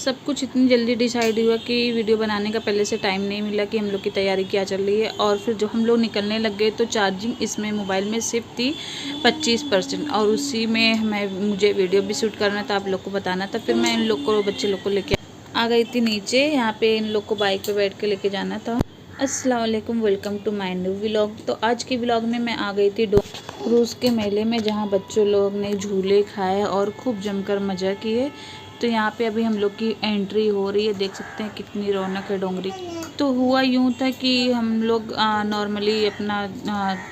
सब कुछ इतनी जल्दी डिसाइड हुआ कि वीडियो बनाने का पहले से टाइम नहीं मिला कि हम लोग की तैयारी क्या चल रही है। और फिर जो हम लोग निकलने लग गए तो चार्जिंग इसमें मोबाइल में सिर्फ थी 25% और उसी में मुझे वीडियो भी शूट करना था, आप लोग को बताना था। फिर मैं इन लोग को, बच्चे लोग को लेके आ गई थी नीचे। यहाँ पे इन लोग को बाइक पे बैठ के लेके जाना था। अस्सलाम वालेकुम, welcome to my new vlog. तो आज के व्लॉग में मैं आ गई थी क्रूज़ के मेले में, जहाँ बच्चों लोग ने झूले खाए और खूब जमकर मज़ा किए। तो यहाँ पे अभी हम लोग की एंट्री हो रही है, देख सकते हैं कितनी रौनक है डोंगरी। तो हुआ यूँ था कि हम लोग नॉर्मली अपना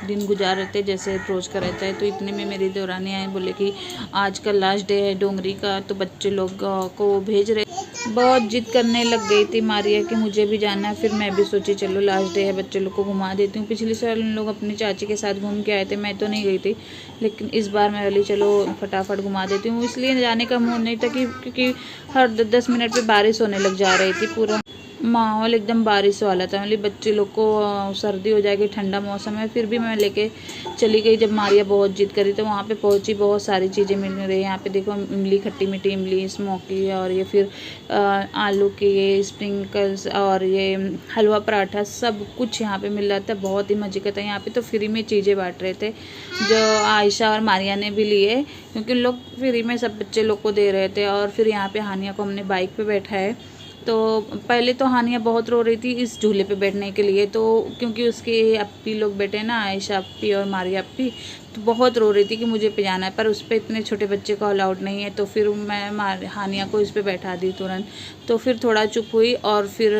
दिन गुजार रहे थे जैसे रोज़ का रहता है। तो इतने में मेरी देवरानी आए, बोले कि आज का लास्ट डे है डोंगरी का, तो बच्चे लोग को भेज रहे। बहुत जिद करने लग गई थी मारिया कि मुझे भी जाना है। फिर मैं भी सोची चलो लास्ट डे है, बच्चे लोग को घुमा देती हूँ। पिछले साल उन लोग अपनी चाची के साथ घूम के आए थे, मैं तो नहीं गई थी, लेकिन इस बार मैं बोली चलो फटाफट घुमा देती हूँ। इसलिए जाने का मूड नहीं था क्योंकि हर 10 मिनट पे बारिश होने लग जा रही थी, पूरा माहौल एकदम बारिश वाला था। मतलब बच्चे लोग को सर्दी हो जाएगी, ठंडा मौसम है। फिर भी मैं लेके चली गई। जब मारिया बहुत जिद करी तो वहाँ पे पहुँची, बहुत सारी चीज़ें मिल रही है। यहाँ पे देखो इमली, खट्टी मीठी इमली, स्मोकी, और ये फिर आलू के ये स्प्रिंकल्स और ये हलवा पराठा, सब कुछ यहाँ पे मिल रहा था। बहुत ही मज़े का था। यहाँ पे तो फ्री में चीज़ें बांट रहे थे, जो आयशा और मारिया ने भी लिए क्योंकि लोग फ्री में सब बच्चे लोग को दे रहे थे। और फिर यहाँ पे हानिया को हमने बाइक पे बैठा है। तो पहले तो हानिया बहुत रो रही थी इस झूले पे बैठने के लिए, तो क्योंकि उसके अप्पी लोग बैठे ना, आयशा अप्पी और मारिया अप्पी, तो बहुत रो रही थी कि मुझे पे जाना है। पर उस पर इतने छोटे बच्चे को अलाउड नहीं है। तो फिर मैं हानिया को इस पर बैठा दी तुरंत। तो फिर थोड़ा चुप हुई और फिर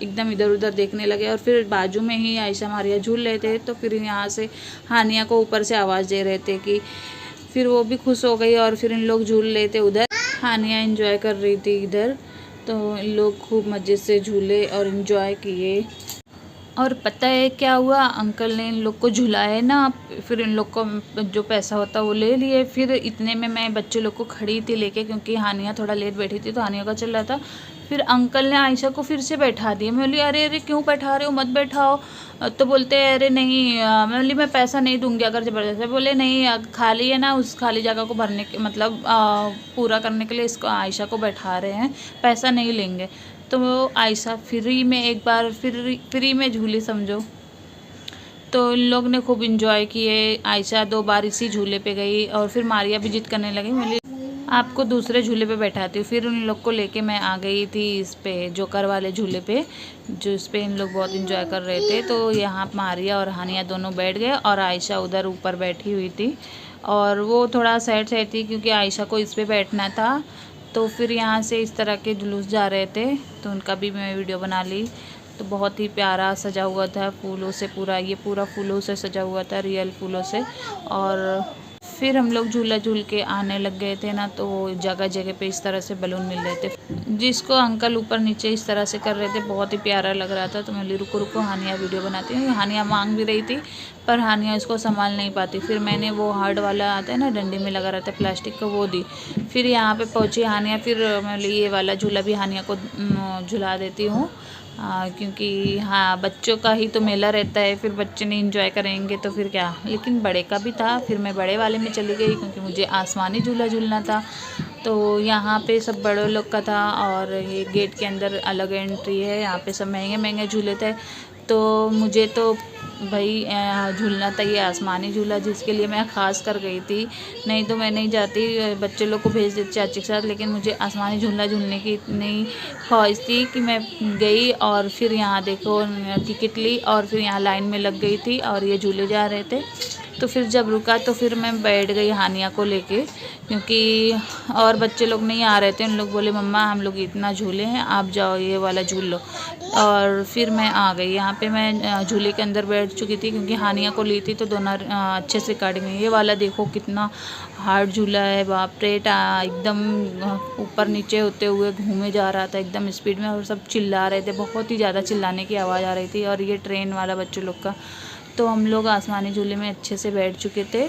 एकदम इधर उधर देखने लगे। और फिर बाजू में ही आयशा मारिया झूल रहे थे, तो फिर यहाँ से हानिया को ऊपर से आवाज़ दे रहे थे कि, फिर वो भी खुश हो गई और फिर इन लोग झूल रहे थे उधर, हानिया एंजॉय कर रही थी इधर। तो इन लोग खूब मज़े से झूले और इन्जॉय किए। और पता है क्या हुआ, अंकल ने इन लोग को झुलाए ना, फिर इन लोग को जो पैसा होता वो ले लिए। फिर इतने में मैं बच्चे लोग को खड़ी थी लेके, क्योंकि हानिया थोड़ा लेट बैठी थी तो हानिया का चल रहा था। फिर अंकल ने आयशा को फिर से बैठा दिया। मैं बोली अरे अरे क्यों बैठा रहे हो, मत बैठाओ। तो बोलते हैं अरे नहीं, मैं बोली मैं पैसा नहीं दूंगी अगर ज़बरदस्ती। बोले नहीं, खाली है ना, उस खाली जगह को भरने के मतलब पूरा करने के लिए इसको आयशा को बैठा रहे हैं, पैसा नहीं लेंगे। तो आयशा फ्री में एक बार फ्री में झूली समझो। तो इन लोग ने खूब इंजॉय किए। आयशा 2 बार इसी झूले पे गई और फिर मारिया भी जिद करने लगी, मैं आपको दूसरे झूले पे बैठाती हूँ। फिर उन लोग को लेके मैं आ गई थी इस पे जोकर वाले झूले पे, जो इस पे इन लोग बहुत इंजॉय कर रहे थे। तो यहाँ मारिया और हानिया दोनों बैठ गए और आयशा उधर ऊपर बैठी हुई थी। और वो थोड़ा सैड थी क्योंकि आयशा को इस पे बैठना था। तो फिर यहाँ से इस तरह के जुलूस जा रहे थे, तो उनका भी मैं वीडियो बना ली। तो बहुत ही प्यारा सजा हुआ था फूलों से, पूरा ये पूरा फूलों से सजा हुआ था, रियल फूलों से। और फिर हम लोग झूला झूल के आने लग गए थे ना, तो जगह जगह पे इस तरह से बलून मिल रहे थे, जिसको अंकल ऊपर नीचे इस तरह से कर रहे थे, बहुत ही प्यारा लग रहा था। तो मैं रुको रुको हानिया वीडियो बनाती हूँ। हानिया मांग भी रही थी पर हानिया इसको संभाल नहीं पाती। फिर मैंने वो हार्ड वाला आता है ना, डंडे में लगा रहता है प्लास्टिक का, वो दी। फिर यहाँ पे पहुँची हानिया, फिर मैं ये वाला झूला भी हानिया को झुला देती हूँ, क्योंकि हाँ बच्चों का ही तो मेला रहता है, फिर बच्चे नहीं इंजॉय करेंगे तो फिर क्या। लेकिन बड़े का भी था, फिर मैं बड़े वाले में चली गई क्योंकि मुझे आसमानी झूला झूलना था। तो यहाँ पे सब बड़े लोग का था और ये गेट के अंदर अलग एंट्री है, यहाँ पे सब महंगे महंगे झूले थे। तो मुझे तो भाई झूलना था ये आसमानी झूला, जिसके लिए मैं ख़ास कर गई थी। नहीं तो मैं नहीं जाती, बच्चे लोग को भेज देती चाची के साथ, लेकिन मुझे आसमानी झूला झूलने की इतनी ख्वाहिश थी कि मैं गई। और फिर यहाँ देखो टिकट ली और फिर यहाँ लाइन में लग गई थी और ये झूले जा रहे थे। तो फिर जब रुका तो फिर मैं बैठ गई हानिया को लेके, क्योंकि और बच्चे लोग नहीं आ रहे थे। उन लोग बोले मम्मा हम लोग इतना झूले हैं, आप जाओ ये वाला झूल लो। और फिर मैं आ गई। यहाँ पे मैं झूले के अंदर बैठ चुकी थी क्योंकि हानिया को ली थी, तो दोनों अच्छे से काट गई। ये वाला देखो कितना हार्ड झूला है, बाप रे, एकदम ऊपर नीचे होते हुए घूमे जा रहा था एकदम स्पीड में, और सब चिल्ला रहे थे, बहुत ही ज़्यादा चिल्लाने की आवाज़ आ रही थी। और ये ट्रेन वाला बच्चों लोग का। तो हम लोग आसमानी झूले में अच्छे से बैठ चुके थे,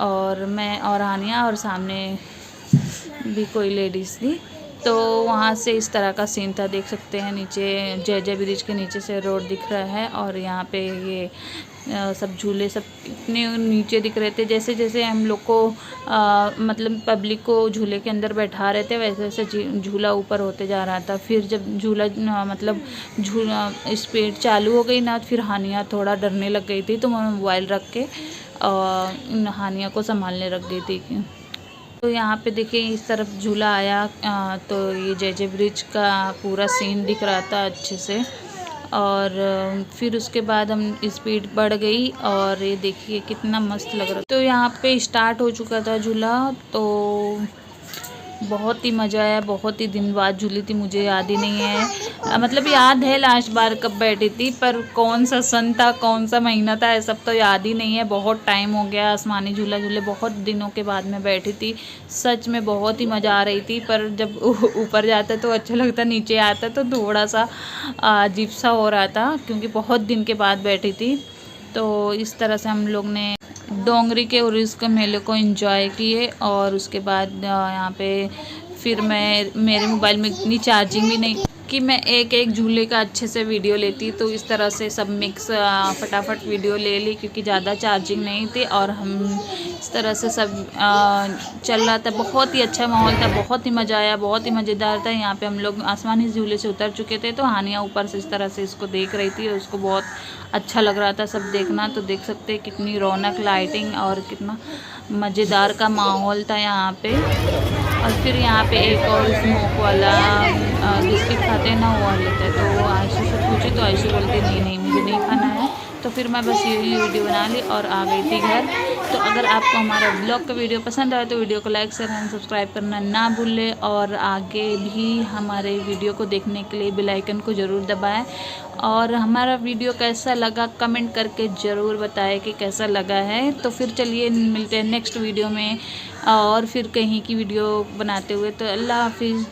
और मैं और हानिया, और सामने भी कोई लेडीज़ थी। तो वहाँ से इस तरह का सीन था, देख सकते हैं नीचे जय जय ब्रिज के नीचे से रोड दिख रहा है और यहाँ पे ये सब झूले सब इतने नीचे दिख रहे थे। जैसे जैसे हम लोग को मतलब पब्लिक को झूले के अंदर बैठा रहे थे वैसे वैसे झूला ऊपर होते जा रहा था। फिर जब झूला मतलब झूला स्पीड चालू हो गई ना, फिर हानिया थोड़ा डरने लग गई थी, तो मैं मोबाइल रख के हानिया को संभालने रख गई थी। तो यहाँ पे देखिए इस तरफ झूला आया तो ये जय जय ब्रिज का पूरा सीन दिख रहा था अच्छे से। और फिर उसके बाद हम स्पीड बढ़ गई और ये देखिए कितना मस्त लग रहा। तो यहाँ पे स्टार्ट हो चुका था झूला, तो बहुत ही मज़ा आया। बहुत ही दिन बाद झूली थी, मुझे याद ही नहीं है, मतलब याद है लास्ट बार कब बैठी थी, पर कौन सा सन था कौन सा महीना था ये सब तो याद ही नहीं है। बहुत टाइम हो गया आसमानी झूला झूले बहुत दिनों के बाद मैं बैठी थी। सच में बहुत ही मज़ा आ रही थी, पर जब ऊपर जाता तो अच्छा लगता, नीचे आता तो थोड़ा सा अजीब सा हो रहा था क्योंकि बहुत दिन के बाद बैठी थी। तो इस तरह से हम लोग ने डोंगरी के उर्स के मेले को एंजॉय किए। और उसके बाद यहाँ पे फिर मेरे मोबाइल में इतनी चार्जिंग भी नहीं कि मैं एक एक झूले का अच्छे से वीडियो लेती, तो इस तरह से सब मिक्स फटाफट वीडियो ले ली क्योंकि ज़्यादा चार्जिंग नहीं थी। और हम इस तरह से सब चल रहा था, बहुत ही अच्छा माहौल था, बहुत ही मज़ा आया, बहुत ही मज़ेदार था। यहाँ पे हम लोग आसमानी झूले से उतर चुके थे, तो हानिया ऊपर से इस तरह से इसको देख रही थी और उसको बहुत अच्छा लग रहा था सब देखना। तो देख सकते हैं कितनी रौनक, लाइटिंग और कितना मज़ेदार का माहौल था यहाँ पे। और फिर यहाँ पे एक और स्मोक वाला बिस्किट खाते हैं ना वो लेते हैं, तो वो आयशा से पूछी तो आयशा बोलती नहीं नहीं मुझे नहीं खाना है। तो फिर मैं बस यही वीडियो बना ली और आ गई थी घर। तो अगर आपको हमारा ब्लॉग का वीडियो पसंद आए तो वीडियो को लाइक शेयर एंड सब्सक्राइब करना ना भूलें। और आगे भी हमारे वीडियो को देखने के लिए बेल आइकन को ज़रूर दबाएं। और हमारा वीडियो कैसा लगा कमेंट करके ज़रूर बताएं कि कैसा लगा है। तो फिर चलिए मिलते हैं नेक्स्ट वीडियो में और फिर कहीं की वीडियो बनाते हुए। तो अल्लाह हाफिज़।